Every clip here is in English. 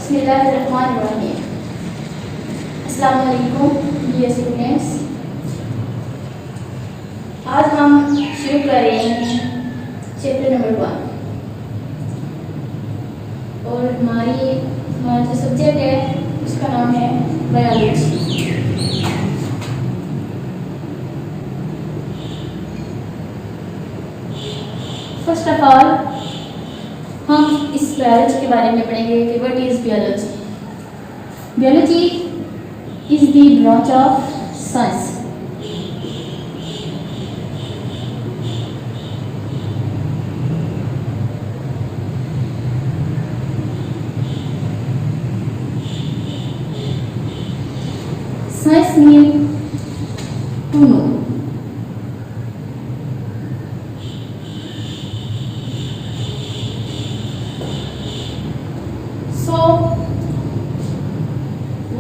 बिस्मिल्लाहिर्रहमानिर्रहीम। अस्सलाम वालेकुम डियर स्टूडेंट्स। आज हम शुरू कर रहे हैं चैप्टर नंबर 1 और हमारा जो सब्जेक्ट है उसका नाम है बायोलॉजी। फर्स्ट ऑफ ऑल हम इस बायोलॉजी के बारे में पढ़ेंगे कि what is biology. Biology is the branch of science science mean to know.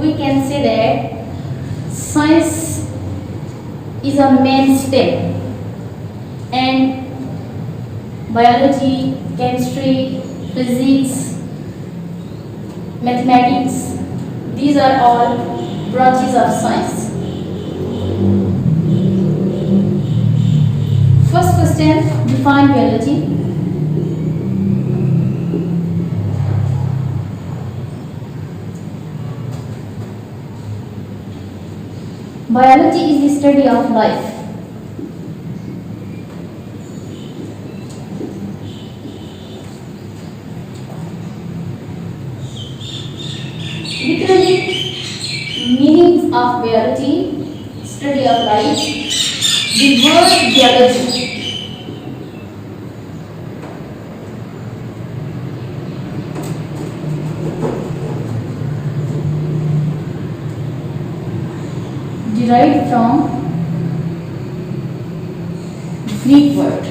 We can say that science is a mainstay and biology, chemistry, physics, mathematics, these are all branches of science. First question, define biology. Biology is the study of life. Literally, meanings of biology, study of life. The word biology derived from Greek word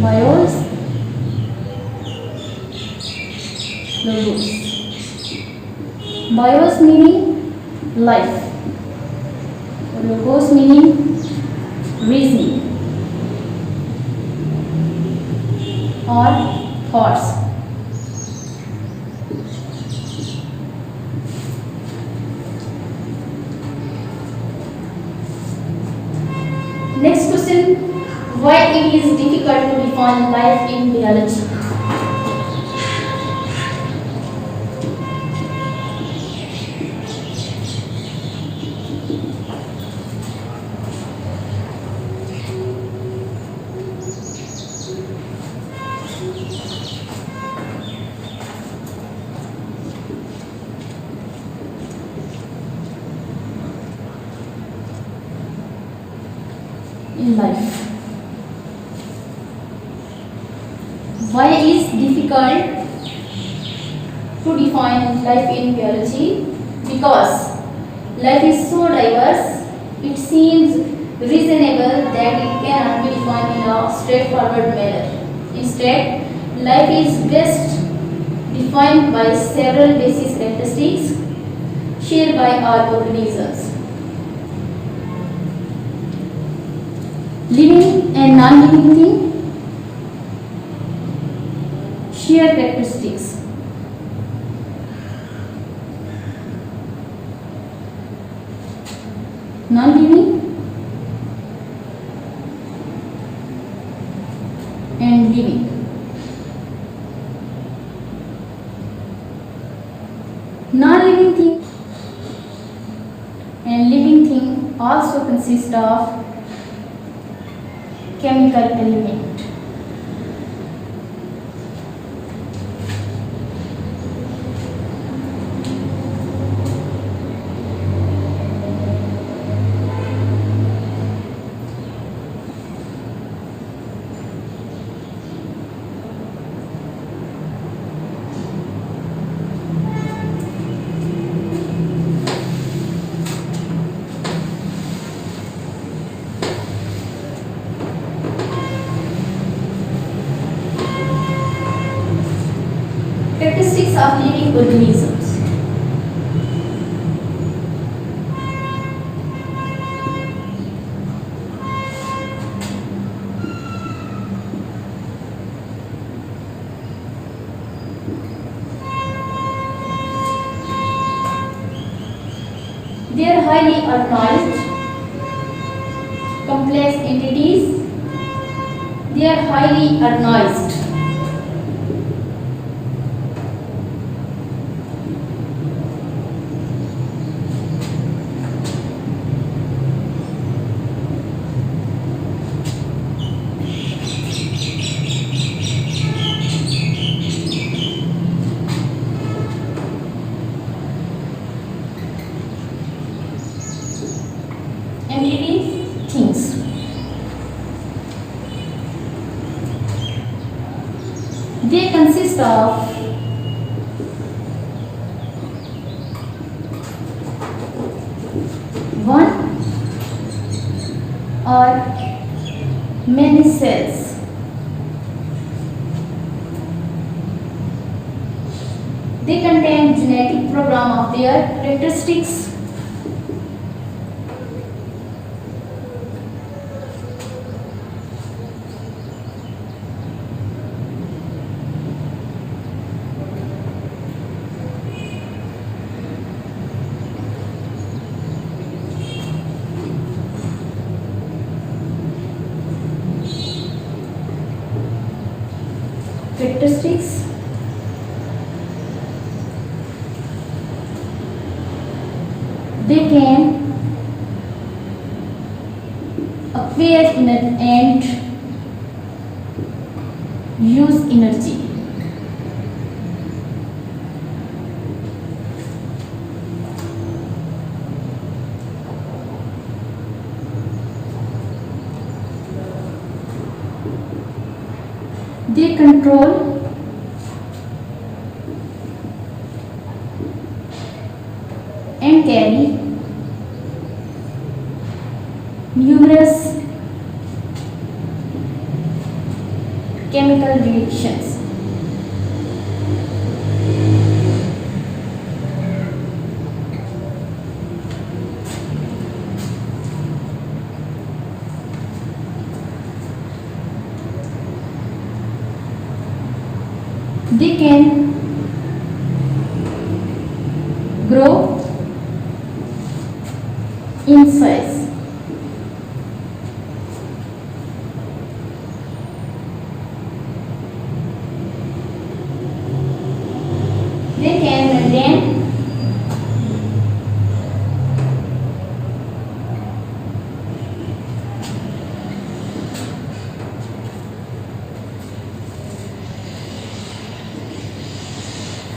bios logos. Bios meaning life, logos meaning reasoning or thoughts. Next question, why it is difficult to define life in biology? In life, why is difficult to define life in biology? Because life is so diverse, it seems reasonable that it cannot be defined in a straightforward manner. Instead, life is best defined by several basic characteristics shared by all organisms. Living and non-living thing share characteristics. Non-living and living. Non-living thing and living thing also consist of chemical element. Characteristics of living organisms. organized, complex entities. They are highly organized. Entities, things. They consist of one or many cells. They contain genetic program of their characteristics. Characteristics. They can acquire and use energy. They control and carry numerous chemical reactions. They can grow in size. They can maintain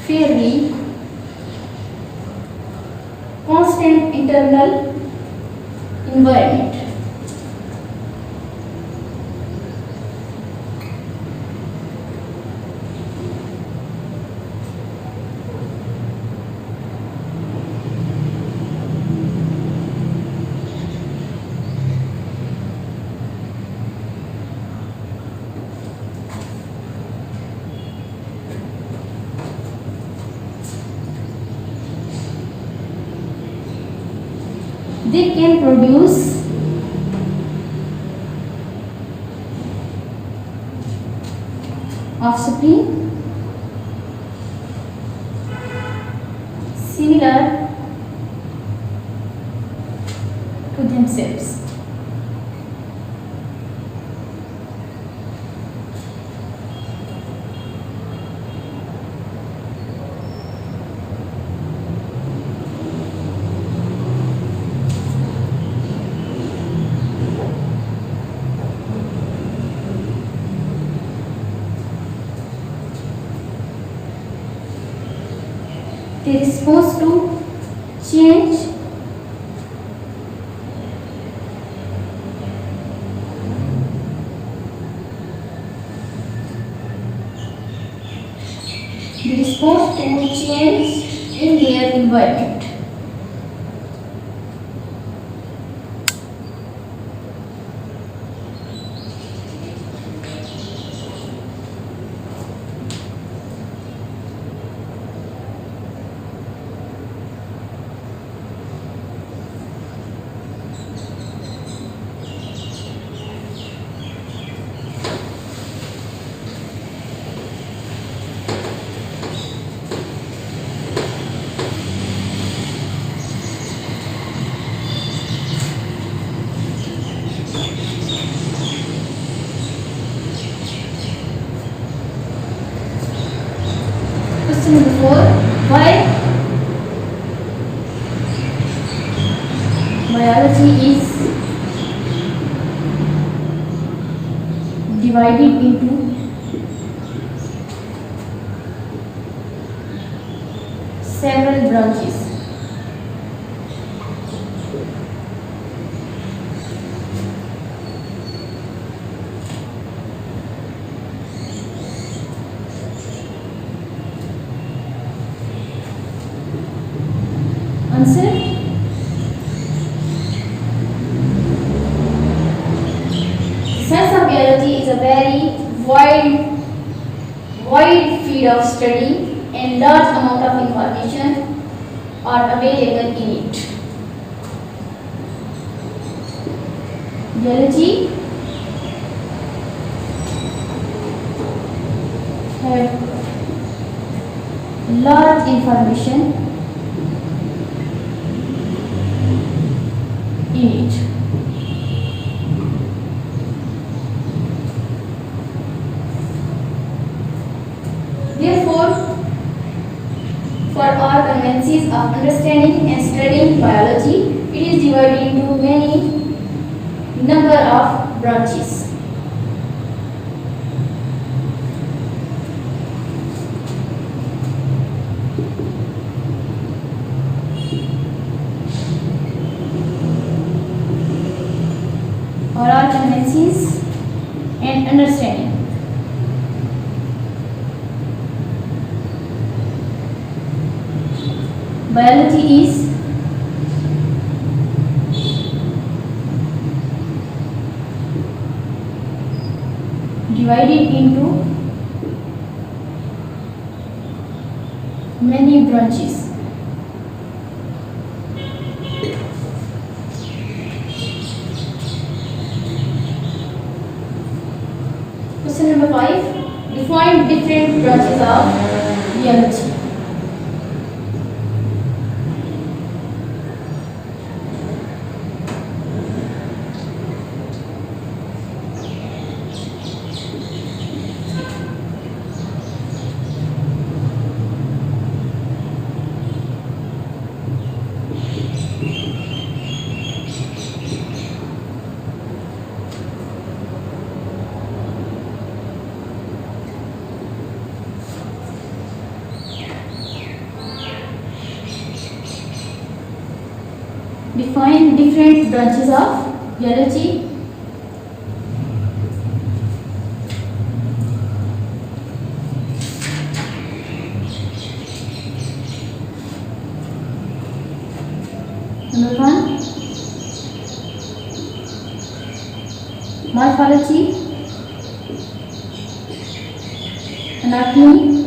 fairly constant internal environment. They can produce offspring similar to themselves. They respond to change in their environment. Therefore, why biology is divided into several branches. Answer? Science of biology is a very wide field of study and large amount of information are available in it. Biology have large information in it. Therefore, for our conveniences of understanding and studying biology, it is divided into many number of branches. For our conveniences and understanding. Biology is divided into many branches. Question number 5. Define different branches of biology. Define different branches of biology. Number 1, morphology, anatomy,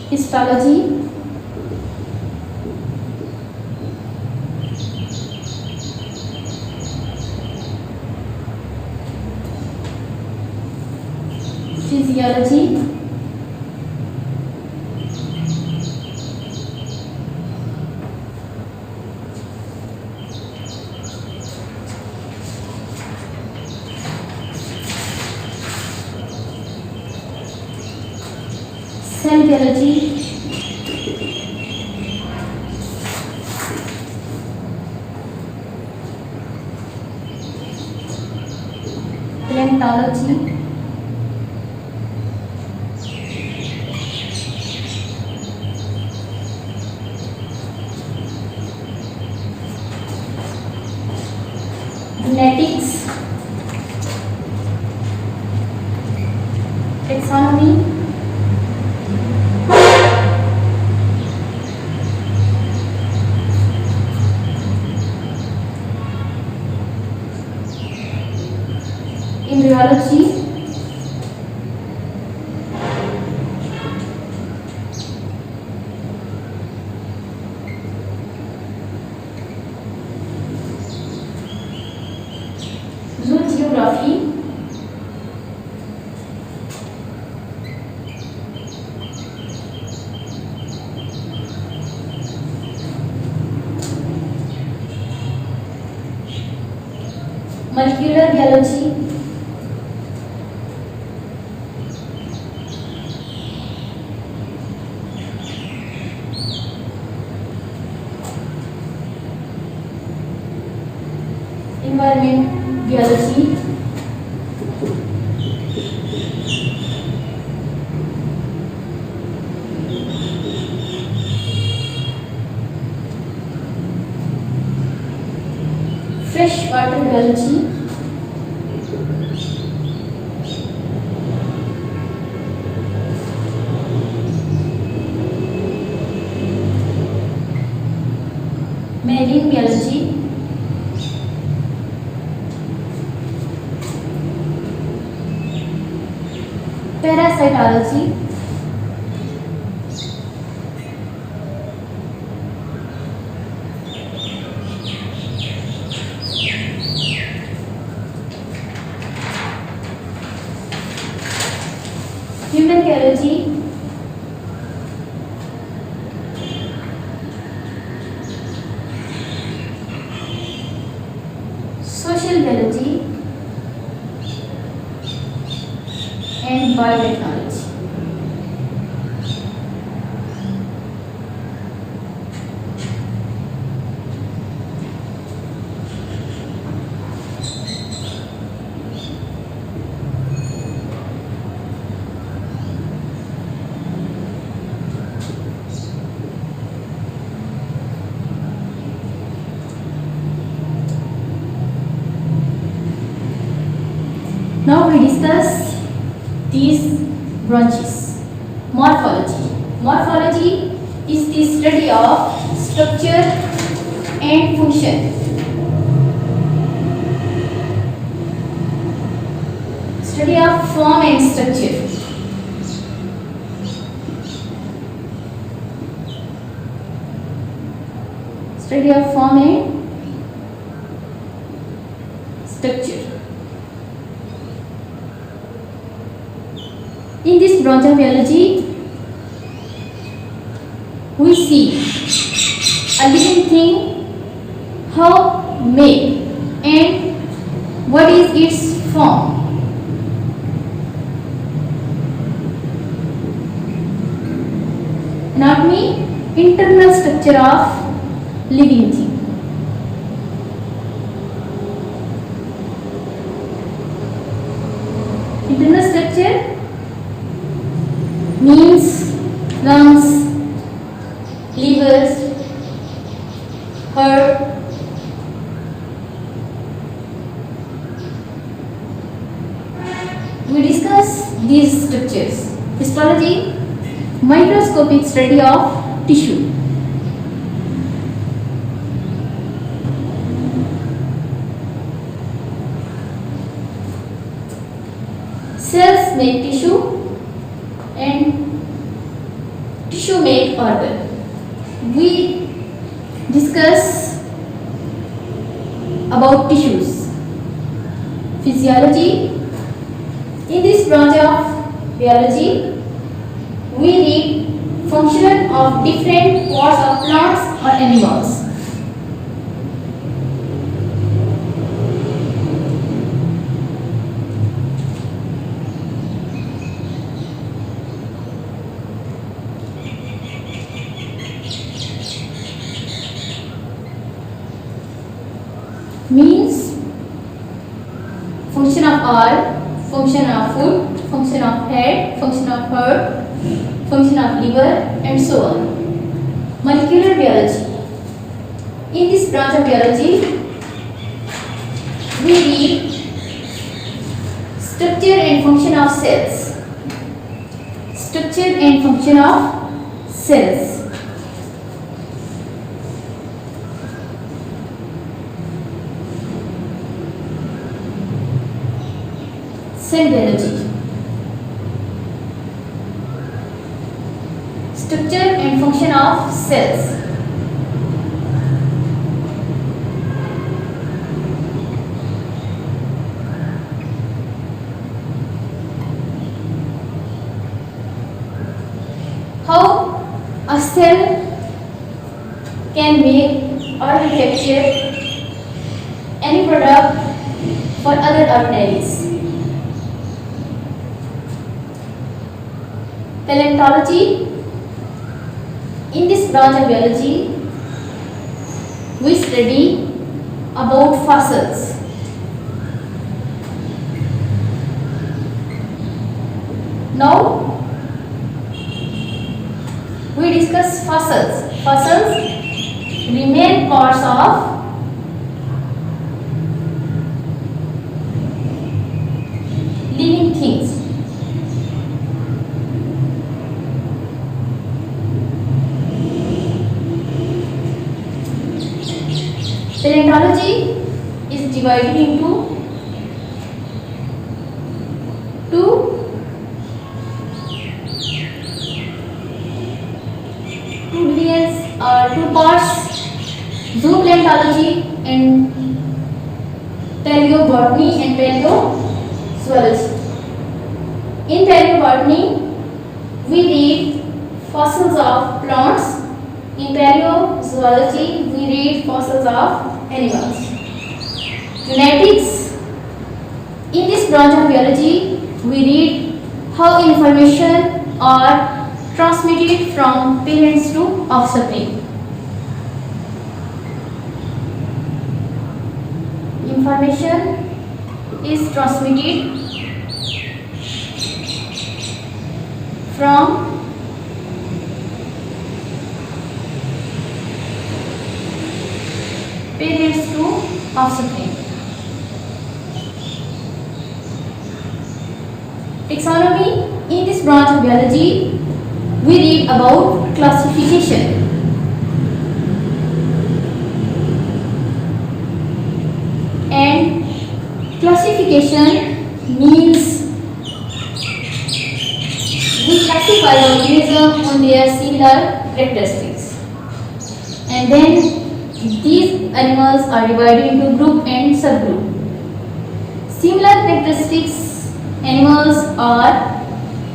histology, physiology, cell biology, plantology, genetics, taxonomy, embryology, zoogeography, molecular biology, environment biology, freshwater biology, marine biology, parasitology, human biology, social biology, and biotechnology. Now we discuss these branches. Morphology. Morphology is the study of structure and function. Study of form and structure. Study of form and structure. In this branch of biology, we see a living thing, how made and what is its form. Anatomy, internal structure of living thing. Internal structure means lungs, livers, heart, we discuss these structures. Histology, microscopic study of tissue. Cells make tissue and tissue make organ. We discuss about tissues. Physiology. In this branch of biology, we read function of different parts of plants or animals. Means function of eye, function of foot, function of head, function of heart, function of liver, and so on. Molecular biology. In this branch of biology, we read structure and function of cells. Structure and function of cells. Cell biology. Structure and function of cells. How a cell can make or manufacture any product for other ordinaries. Paleontology. In this branch of biology, we study about fossils. Now we discuss fossils. Fossils remain parts of living things. Paleontology is divided into two parts: zooplankology and paleobotany and paleozoology. In paleobotany, we read fossils of plants. In paleozoology, we read fossils of animals. Genetics. In this branch of biology, we read how information are transmitted from parents to offspring. Information is transmitted from parents to offspring. Taxonomy. In this branch of biology, we read about classification. And classification means we classify organisms on their similar characteristics, and then these animals are divided into group and subgroup. Similar characteristics animals or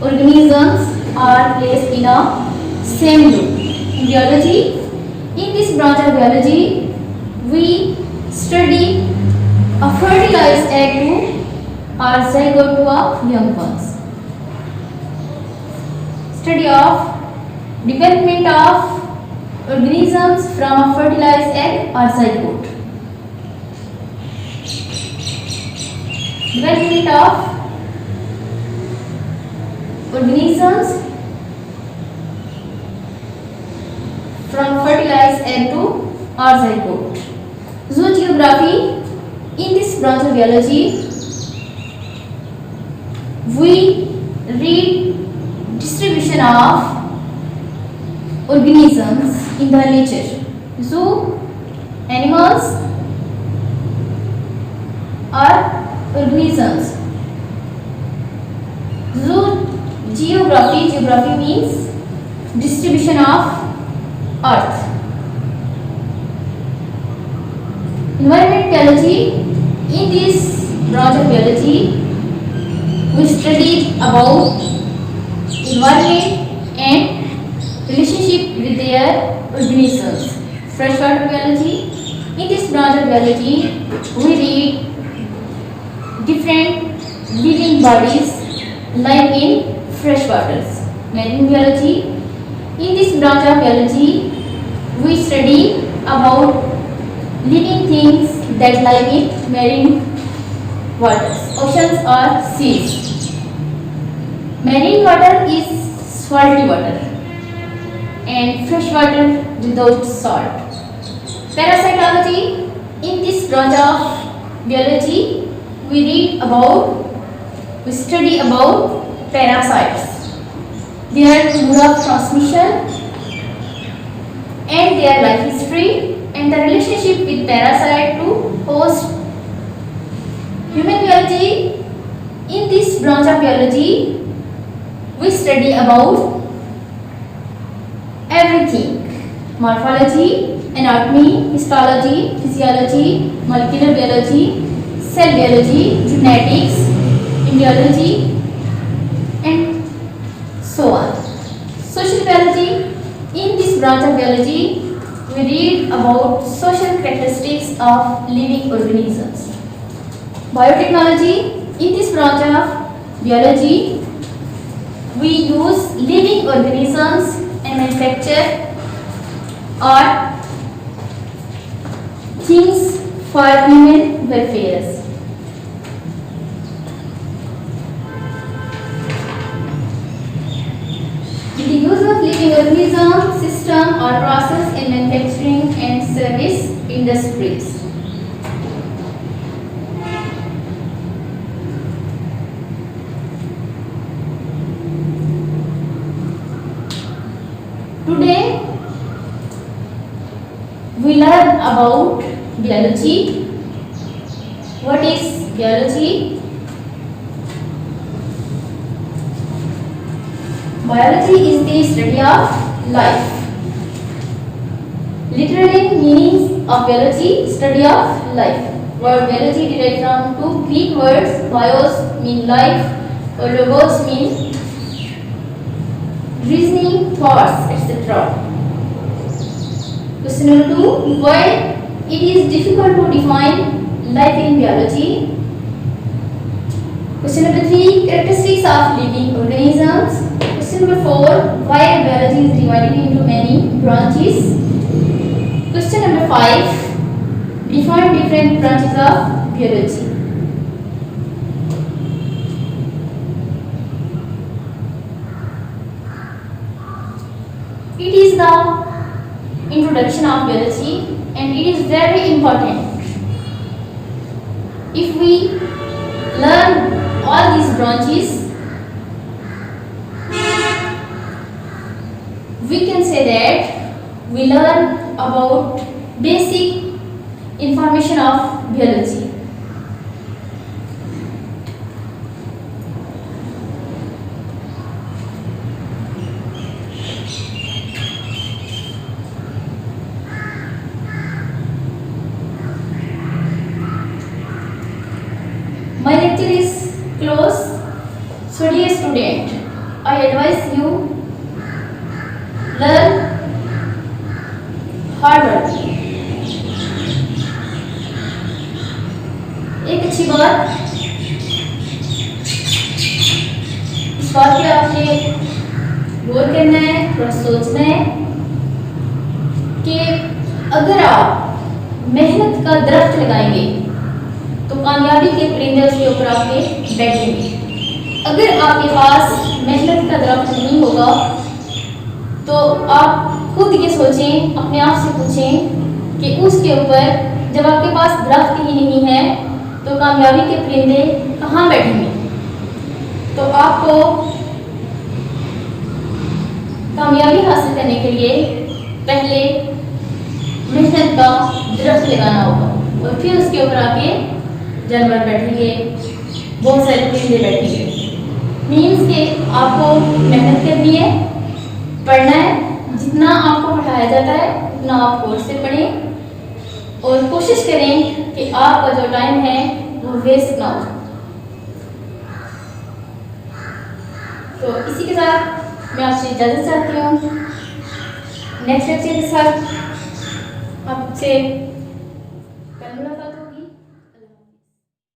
organisms are placed in a same group. In biology, in this branch of biology, we study a fertilized egg to or zygote to a young ones. Study of development of organisms from a fertilized egg or zygote. Development of organisms from fertilized egg to or zygote. Zoogeography. In this branch of biology, we read distribution of organisms in the nature. Zoo, animals or organisms. Geography. Geography means distribution of earth. Environment biology. In this branch of biology, we studied about environment and relationship with their organisms. Freshwater biology. In this branch of biology, we read different living bodies live in fresh waters. Marine biology. In this branch of biology, we study about living things that live in marine waters, oceans or seas. Marine water is salty water and fresh water without salt. Parasitology. In this branch of biology, we study about parasites, their mode of transmission and their life history and the relationship with parasite to host. Human biology. In this branch of biology, we study about everything: morphology, anatomy, histology, physiology, molecular biology, cell biology, genetics, embryology, and so on. Social biology. In this branch of biology, we read about social characteristics of living organisms. Biotechnology. In this branch of biology, we use living organisms and manufacture or things for human welfare. With the use of living organism, system or process in manufacturing and service industries. Today we learn about biology. What is biology? Biology is the study of life. Literally meanings of biology, study of life. Word biology derived from two Greek words. Bios mean life, or logos mean reasoning, thoughts, etc. Question number 2. Why it is difficult to define life in biology? Question number 3. Characteristics of living organisms. Question number 4. Why biology is divided into many branches? Question number 5. Define different branches of biology. It is the introduction of biology and it is very important. If we learn all these branches, we can say that we learn about basic information of biology. My lecture is close. So dear student, I advise you learn hard work. एक अच्छी बात, इस बात पे आपने गौर करना है, थोड़ा सोचना है कि अगर आप मेहनत का दरख्त लगाएंगे तो कामयाबी के परिंदे उसके ऊपर आके बैठेंगे। अगर आपके पास मेहनत का दरख्त नहीं होगा तो आप खुद ये सोचें, अपने आप से पूछें कि उसके ऊपर जब आपके पास दरख्त ही नहीं है तो कामयाबी के परिंदे कहाँ बैठेंगे। तो आपको कामयाबी हासिल करने के लिए पहले मेहनत का दरख्त लगाना होगा और फिर उसके ऊपर आके जानवर बैठेंगे, बहुत सारे परिंदे बैठेंगे। मीन्स के आपको मेहनत करनी है, पढ़ना है, जितना आपको पढ़ाया जाता है उतना आप कोर्स से पढ़ें और कोशिश करें कि आपका जो टाइम है वो वेस्ट ना हो। तो इसी के साथ मैं आपसे इजाज़त चाहती हूँ। नेक्स्ट लेक्चर के साथ आपसे